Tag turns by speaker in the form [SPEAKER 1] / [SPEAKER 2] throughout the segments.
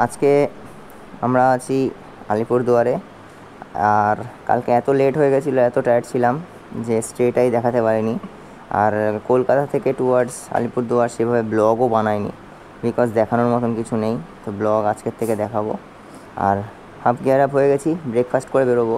[SPEAKER 1] আজকে আমরা আছি আলিপুরদুয়ারে। আর কালকে এত লেট হয়ে গেছিলো, এত টায়ার্ড ছিলাম যে স্টেটাই দেখাতে পারিনি। আর কলকাতা থেকে টুয়ার্ডস আলিপুরদুয়ার সেভাবে ব্লগও বানাইনি, বিকজ দেখানোর মতন কিছু নেই। তো ব্লগ আজকের থেকে দেখাবো। আর হাফ গিয়ার আপ হয়ে গেছি, ব্রেকফাস্ট করে বেরোবো।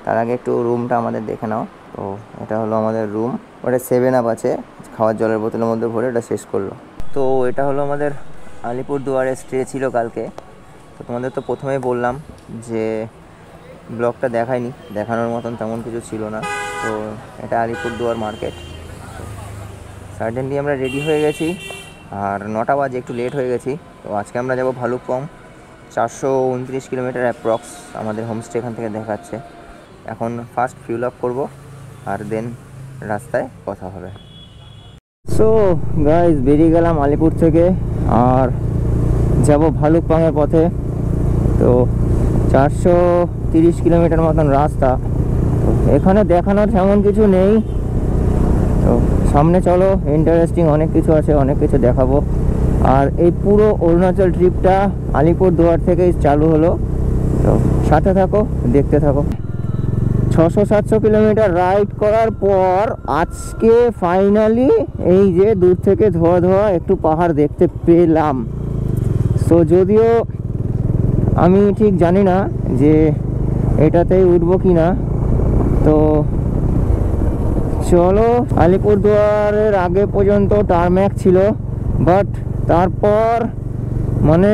[SPEAKER 1] তার আগে একটু রুমটা আমাদের দেখে নাও। তো এটা হলো আমাদের রুম। ওটা 7 আপ আছে, খাওয়ার জলের বোতলের মধ্যে ভরে ওটা শেষ করলো। তো এটা হলো আমাদের আলিপুরদুয়ারে স্টে ছিল কালকে। তো তোমাদের তো প্রথমেই বললাম যে ব্লগটা দেখায়নি, দেখানোর মতন তেমন কিছু ছিল না। তো এটা আলিপুরদুয়ার মার্কেট। সাডেনলি আমরা রেডি হয়ে গেছি, আর 9টা বাজে, একটু লেট হয়ে গেছি। তো আজকে আমরা যাব ভালুকপং, 429 কিলোমিটার অ্যাপ্রক্স আমাদের হোমস্টে এখান থেকে দেখাচ্ছে। এখন ফার্স্ট ফিউল আপ করবো, আর দেন রাস্তায় কথা হবে। সো গাইজ, বেরিয়ে গেলাম আলিপুর থেকে আর যাব ভালুকপংয়ের পথে। তো 430 কিলোমিটার মতন রাস্তা। তো এখানে দেখানোর তেমন কিছু নেই। তো সামনে চলো, ইন্টারেস্টিং অনেক কিছু আছে, অনেক কিছু দেখাবো। আর এই পুরো অরুণাচল ট্রিপটা আলিপুরদুয়ার থেকেই চালু হলো। তো সাথে থাকো, দেখতে থাকো। 600-700 কিলোমিটার রাইড করার পর আজকে ফাইনালি এই যে দূর থেকে ধোয়া ধোয়া একটু পাহাড় দেখতে পেলাম। সো যদিও আমি ঠিক জানি না যে এটাতেই উঠবো কি না। তো চলো, আলিপুরদুয়ারের আগে পর্যন্ত টারম্যাক ছিল, বাট তারপর মানে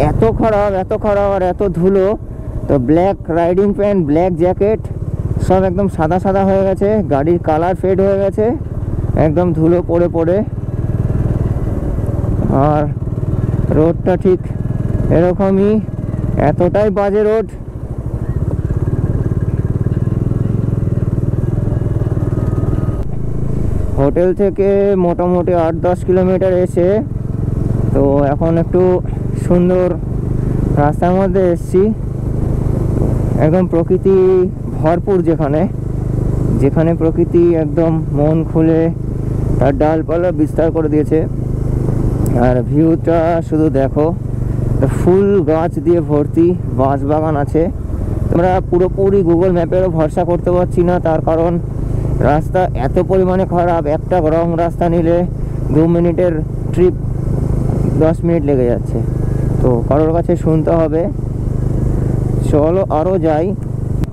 [SPEAKER 1] এত খারাপ আর এত ধুলো। তো black riding pant, black jacket সব একদম সাদা সাদা হয়ে গেছে, গাড়ির কালার ফেড হয়ে গেছে একদম ধুলো পড়ে পড়ে। আর রোডটা ঠিক এরকমই, এতটাই বাজে রোড। হোটেল থেকে মোটামুটি 8-10 কিলোমিটার এসে তো এখন একটু সুন্দর রাস্তার মধ্যে এসছি, একদম প্রকৃতি ভরপুর, যেখানে প্রকৃতি একদম মন খুলে তার ডালপালা বিস্তার করে দিয়েছে। আর ভিউটা শুধু দেখো, ফুল গাছ দিয়ে ভর্তি, বাঁশবাগান আছে। আমরা পুরোপুরি গুগল ম্যাপেরও ভরসা করতে পারছি না, তার কারণ রাস্তা এত পরিমাণে খারাপ। একটা রং রাস্তা নিলে 2 মিনিটের ট্রিপ 10 মিনিট লেগে যাচ্ছে। তো কারোর কাছে শুনতে হবে। চলো আরও যাই।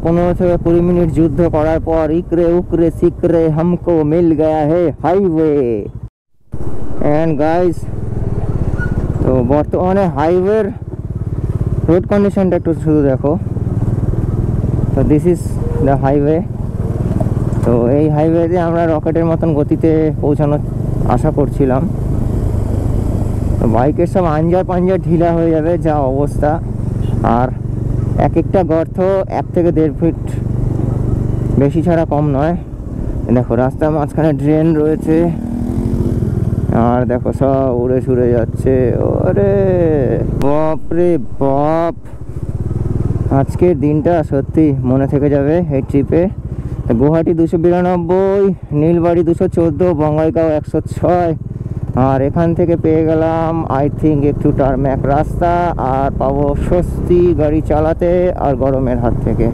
[SPEAKER 1] 15 থেকে 20 মিনিট যুদ্ধ করার পর ইকরে উকরে সিকরে হামকো মিল গয়া হে হাইওয়ে। অ্যান্ড গাইস, তো বর্তমানে হাইওয়ের রোড কন্ডিশনটা একটু শুধু দেখো। তো দিস ইজ দ্য হাইওয়ে। তো এই হাইওয়েতে আমরা রকেটের মতন গতিতে পৌঁছানোর আশা করছিলাম। তো বাইকের সব আঞ্জার পাঞ্জার ঢিলা হয়ে যাবে যা অবস্থা। আর এক একটা গর্ত 1 থেকে 1.5 ফিট বেশি ছাড়া কম নয়। দেখো রাস্তার মাঝখানে ড্রেন রয়েছে, আর দেখো সব উড়ে ছুড়ে যাচ্ছে। ওরে বাপরে বাপ, আজকের দিনটা সত্যি মনে থেকে যাবে এই ট্রিপে। গুয়াহাটি 292, নীলবাড়ি 214, বঙ্গাইগাঁও 106। আর এখান থেকে পেয়ে গেলাম আই থিঙ্ক একটু টারম্যাক রাস্তা, আর পাবো স্বস্তি গাড়ি চালাতে আর গরমের হাত থেকে।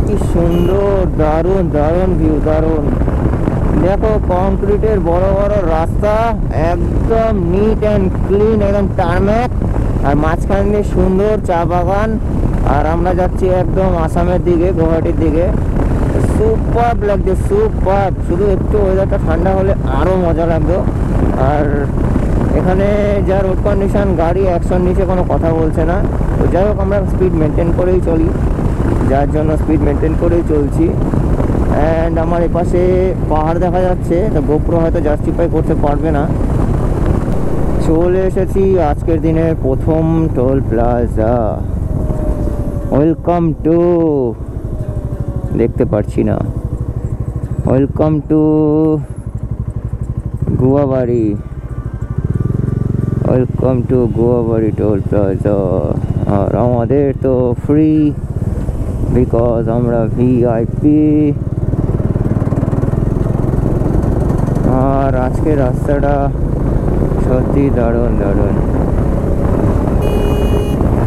[SPEAKER 1] কি সুন্দর, দারুণ দারুণ ভিউ, দারুণ। দেখো কংক্রিটের বড় বড় রাস্তা, একদম নিট অ্যান্ড ক্লিন, একদম টারম্যাক। আর মাঝখান দিয়ে সুন্দর চা বাগান। আর আমরা যাচ্ছি একদম আসামের দিকে, গুয়াহাটির দিকে। সুপার লাগছে, সুপার। শুধু একটু ওয়েদারটা ঠান্ডা হলে আরও মজা লাগতো। আর এখানে যা রোড কন্ডিশন, গাড়ি 100-র নিচে কোনো কথা বলছে না। তো যাই হোক, আমরা স্পিড মেনটেন করেই চলি, যার জন্য স্পিড মেনটেন করেই চলছি। অ্যান্ড আমার এপাশে পাহাড় দেখা যাচ্ছে, তো গোপ্রো হয়তো জাস্টিফাই করতে পারবে না। চলে এসেছি আজকের দিনের প্রথম টোল প্লাজা। ওয়েলকাম টু, দেখতে পারছি না, welcome to Guabari, welcome to Guabari toll plaza. আর আমাদের তো ফ্রি, বিকজ আমরা ভিআইপি। আর আজকে রাস্তাটা সত্যি দারুণ দারুণ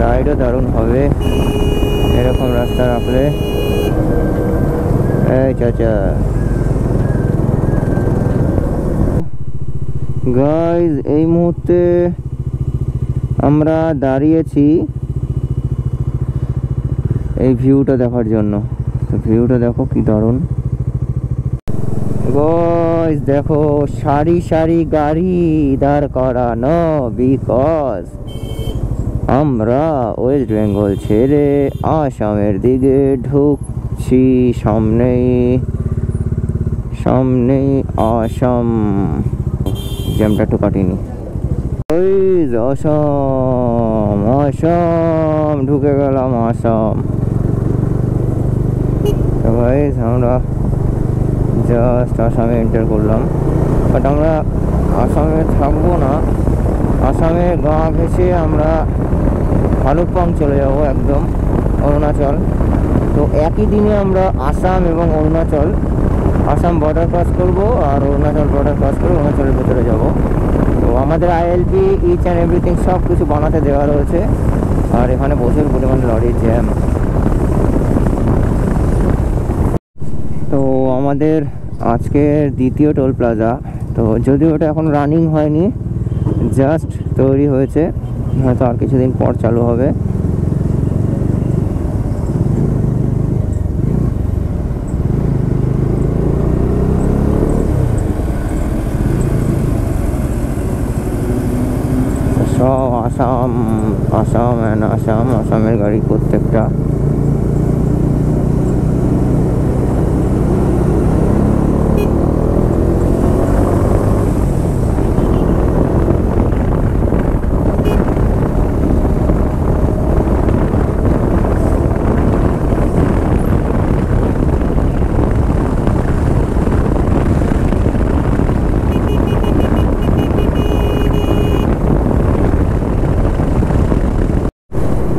[SPEAKER 1] রাইডও দারুণ হবে এরকম রাস্তা রাখলে। এই চাচা গাইজ এই মুহূর্তে আমরা দাঁড়িয়েছি এই ভিউটা দেখার জন্য। তো ভিউটা দেখো কি দারুণ গাইজ, দেখো সারি সারি গাড়ি দাঁড় করানো, বিকজ আমরা ওয়েস্ট বেঙ্গল ছেড়ে আসামের দিকে ঢুকছি। সামনেই সামনেই আসাম, জ্যামটা একটু কাটিনি। ওই আসাম আসাম ঢুকে গেলাম আসাম। তো ভাই আমরা জাস্ট আসামে এন্টার করলাম, বাট আমরা আসামে থাকবো না। আসামে গা ঘেঁষে আমরা ভালুকপং চলে যাব, একদম অরুণাচল। তো একই দিনে আমরা আসাম এবং অরুণাচল, আসাম বর্ডার ক্রস করব আর অরুণাচল বর্ডার ক্রস করে অরুণাচলের ভেতরে যাব। তো আমাদের আইএলপি ইচ অ্যান্ড এভরিথিং সব কিছু বানাতে দেওয়া রয়েছে। আর এখানে প্রচুর পরিমাণে লরির জ্যাম। তো আমাদের আজকের দ্বিতীয় টোল প্লাজা, তো যদিও ওটা এখন রানিং হয়নি, জাস্ট তৈরি হয়েছে, হয়তো আর কিছুদিন পর চালু হবে। সব আসাম আসাম অ্যান্ড আসাম, আসামের গাড়ি প্রত্যেকটা।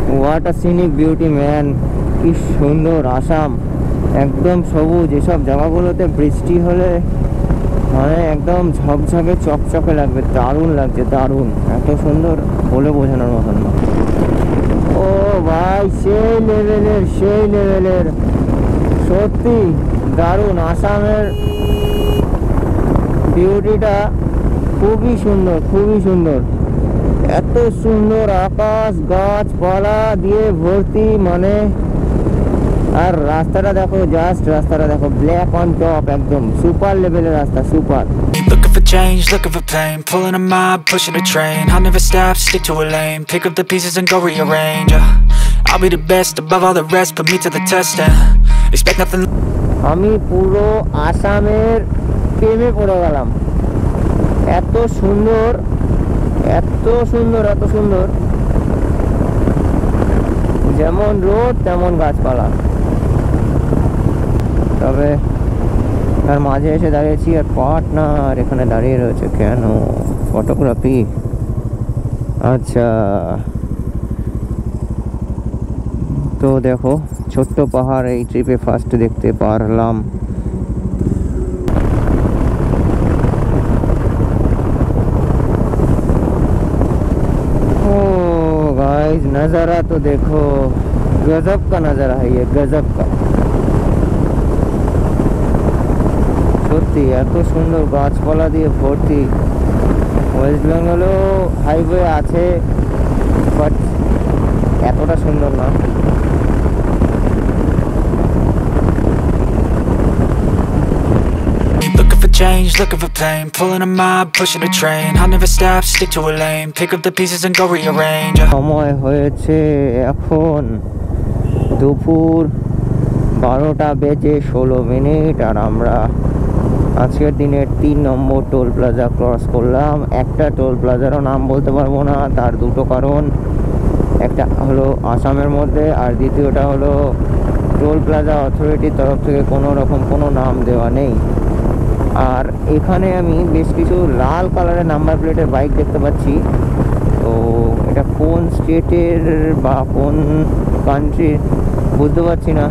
[SPEAKER 1] What a scenic beauty man, কি সুন্দর আসাম, একদম সবুজ। এসব জায়গাগুলোতে বৃষ্টি হলে মানে একদম ঝকঝকে চকচকে লাগবে, দারুণ লাগছে, দারুণ, এত সুন্দর বলে বোঝানোর মতন না। ও ভাই সেই লেভেলের, সেই লেভেলের, সত্যি দারুণ। আসামের বিউটিটা খুবই সুন্দর, খুবই সুন্দর, এত সুন্দর আকাশ গাছপালা দিয়ে ভর্তি, মানে আর রাস্তাটা দেখো, জাস্ট রাস্তাটা দেখো, ব্ল্যাক অন টপ, একদম সুপার লেভেলের রাস্তা, super.
[SPEAKER 2] Looking for change, looking for pain, pulling a mob, pushing a train. I'll never stop, stick to a lane, pick up the pieces and go rearrange. I'll be the best above all the rest, put me to the test and expect nothing.
[SPEAKER 1] আমি পুরো আসামের প্রেমে পড়ে গেলাম, এত সুন্দর, এত সুন্দর, এত সুন্দর, যেমন রোড তেমন গাছপালা। তবে তার মাঝে এসে দাঁড়িয়েছি আর পার্টনার এখানে দাঁড়িয়ে রয়েছে কেন? ফটোগ্রাফি, আচ্ছা। তো দেখো ছোট্ট পাহাড় এই ট্রিপে ফার্স্ট দেখতে পারলাম। गाइस नज़ारा तो देखो, गजब का नज़ारा है ये, गजब का। সত্যি এত সুন্দর গাছপালা দিয়ে ভর্তি। ওয়েস্ট বেঙ্গলেও হাইওয়ে আছে, বাট এতটা সুন্দর না।
[SPEAKER 2] Looking for change, looking for pain, pulling a mob, pushing a train. I'll never stop, stick to a lane, pick up the pieces and go rearrange.
[SPEAKER 1] সময় হয়েছে এখন দুপুর 12:16 আর আমরা আজকের দিনের 3 নম্বর টোল প্লাজা ক্রস করলাম। একটা টোল প্লাজারও নাম বলতে পারবো না, তার দুটো কারণ, একটা হলো আসামের মধ্যে আর দ্বিতীয়টা হলো টোল প্লাজা অথরিটির তরফ থেকে কোনো রকম কোনো নাম দেওয়া নেই। আর এখানে আমি বেশ কিছু লাল কালারের নাম্বার প্লেটের বাইক দেখতে পাচ্ছি। তো এটা কোন স্টেটের বা কোন কান্ট্রির বুঝতে পারছি না,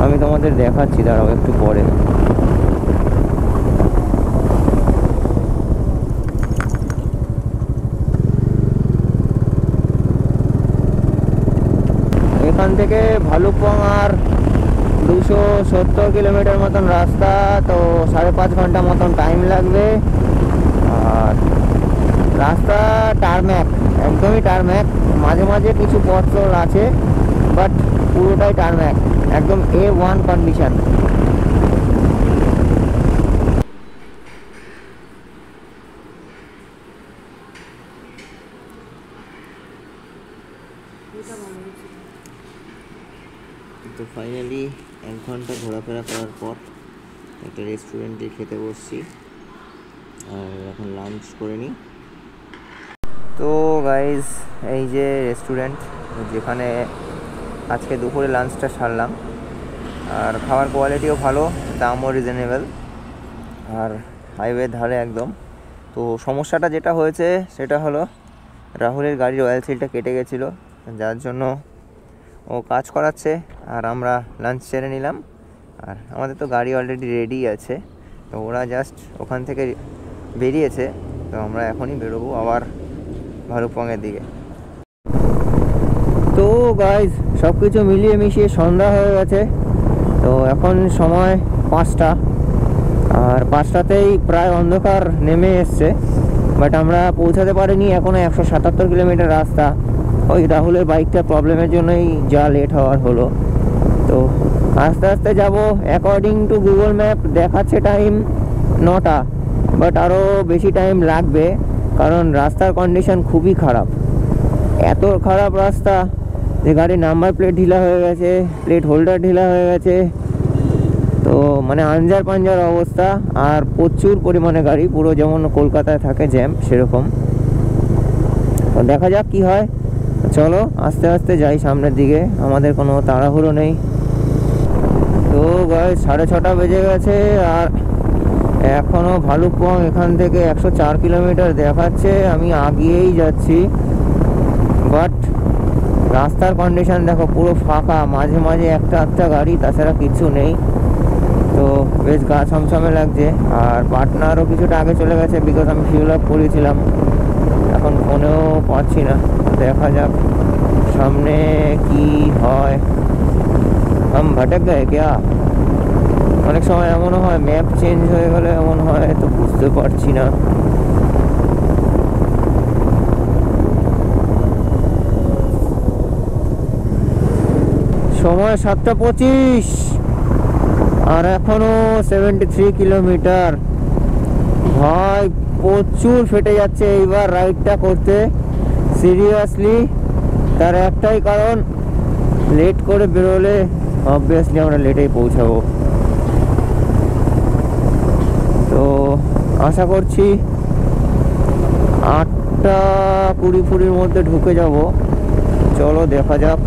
[SPEAKER 1] আমি তোমাদের দেখাচ্ছি, দাঁড়াও একটু পরে। এখান থেকে ভালুকপং আর 270 কিলোমিটার মতন রাস্তা, তো 5.5 ঘন্টা মতন টাইম লাগবে। আর রাস্তা টারম্যাক, একদমই টারম্যাক, মাঝে মাঝে কিছু পথচল আছে, বাট পুরোটাই টারম্যাক, একদম A1 কন্ডিশন। তো ফাইনালি 1 ঘন্টা ঘোরাফেরা করার পর একটা রেস্টুরেন্টে খেতে বসছি, আর এখন লাঞ্চ করে নিই। তো গাইজ, এই যে রেস্টুরেন্ট যেখানে আজকে দুপুরে লাঞ্চটা সারলাম, আর খাওয়ার কোয়ালিটিও ভালো, দামও রিজনেবল, আর হাইওয়ের ধারে একদম। তো সমস্যাটা যেটা হয়েছে সেটা হলো রাহুলের গাড়ির অয়েল সিলটা কেটে গেছিলো, যার জন্য ও কাজ করাচ্ছে, আর আমরা লাঞ্চ সেরে নিলাম। আর আমাদের তো গাড়ি অলরেডি রেডি আছে, তো ওরা জাস্ট ওখান থেকে বেরিয়েছে, তো আমরা এখনই বেরোবো আবার ভালুকপংয়ের দিকে। তো গাইজ, সব কিছু মিলিয়ে মিশিয়ে সন্ধ্যা হয়ে গেছে। তো এখন সময় 5টা, আর 5টাতেই প্রায় অন্ধকার নেমে এসছে, বাট আমরা পৌঁছাতে পারিনি এখনও। 177 কিলোমিটার রাস্তা, ওই রাহুলের বাইকটার প্রবলেমের জন্যই যা লেট হওয়ার হলো। তো আস্তে আস্তে যাব। অ্যাকর্ডিং টু গুগল ম্যাপ দেখাচ্ছে টাইম 9টা, বাট আরও বেশি টাইম লাগবে, কারণ রাস্তার কন্ডিশন খুবই খারাপ। এত খারাপ রাস্তা যে গাড়ির নাম্বার প্লেট ঢিলা হয়ে গেছে, প্লেট হোল্ডার ঢিলা হয়ে গেছে, তো মানে আঞ্জার পাঞ্জার অবস্থা। আর প্রচুর পরিমাণে গাড়ি, পুরো যেমন কলকাতায় থাকে জ্যাম সেরকম। তো দেখা যাক কি হয়। চলো আস্তে আস্তে যাই সামনের দিকে, আমাদের কোনো তাড়াহুড়ো নেই। তো গাইস, 6:30 বেজে গেছে, আর এখনও ভালুকপং এখান থেকে 104 কিলোমিটার দেখাচ্ছে। আমি আগিয়েই যাচ্ছি, বাট রাস্তার কন্ডিশন দেখো, পুরো ফাঁকা, মাঝে মাঝে একটা গাড়ি, তাছাড়া কিছু নেই। তো বেশ গা ছমছমে লাগছে। আর পার্টনারও কিছুটা আগে চলে গেছে, বিকজ আমি ফিউল আপ করেছিলাম, এখন ফোনেও পাচ্ছি না। দেখা যাক সামনে কি হয়। হাম ভটক গায়ে ক্যা? অনেক সময় এমনও হয় ম্যাপ চেঞ্জ হয়ে গেলে এমন হয়, তো বুঝতে পারছি না। সময় 7:25, আর এখনো 73 কিলোমিটার। ভাই প্রচুর ফেটে যাচ্ছে এইবার রাইডটা করতে, সিরিয়াসলি। তার একটাই কারণ, লেট করে বেরোলে অবভিয়াসলি আমরা লেটেই পৌঁছাবো। তো আশা করছি 8:20 মধ্যে ঢুকে যাব। চলো দেখা যাক।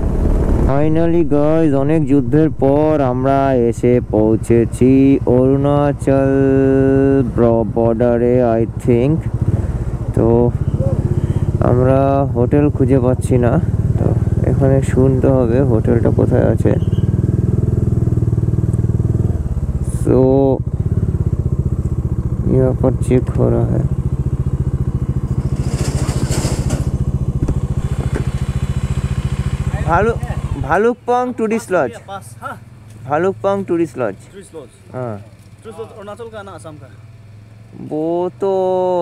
[SPEAKER 1] ফাইনালি গাইজ, অনেক যুদ্ধের পর আমরা এসে পৌঁছেছি অরুণাচল বর্ডারে, আই থিঙ্ক। তো আমরা হোটেল খুঁজে পাচ্ছি না, তো এখানে শুনতে হবে হোটেলটা কোথায় আছে। সো यहाँ पर चेक हो रहा है। Bhalukpong tourist laws, Bhalukpong tourist laws. हाँ,
[SPEAKER 3] अरुणाचल का ना असम का?
[SPEAKER 1] वो तो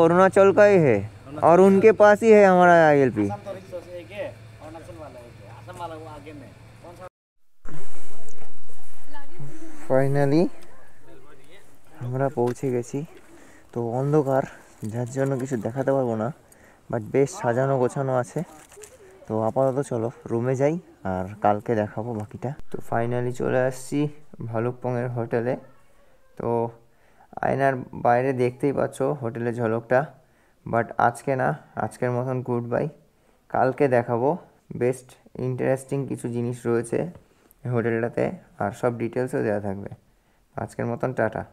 [SPEAKER 1] अरुणाचल का ही है, और उनके पास ही है हमारा ILP। ফাইনালি আমরা পৌঁছে গেছি। তো অন্ধকার, যার জন্য কিছু দেখাতে পারবো না, বাট বেশ সাজানো গোছানো আছে। তো আপাতত চলো রুমে যাই, আর কালকে দেখাবো বাকিটা। তো ফাইনালি চলে আসছি ভালুকপংয়ের হোটেলে। তো আয়নার বাইরে দেখতেই পাচ্ছ হোটেলের ঝলকটা, বাট আজকে না, আজকের মতন গুড বাই। কালকে দেখাবো, বেস্ট ইন্টারেস্টিং কিছু জিনিস রয়েছে হোটেলটাতে, আর সব ডিটেলসও দেওয়া থাকবে। আজকের মতন টাটা।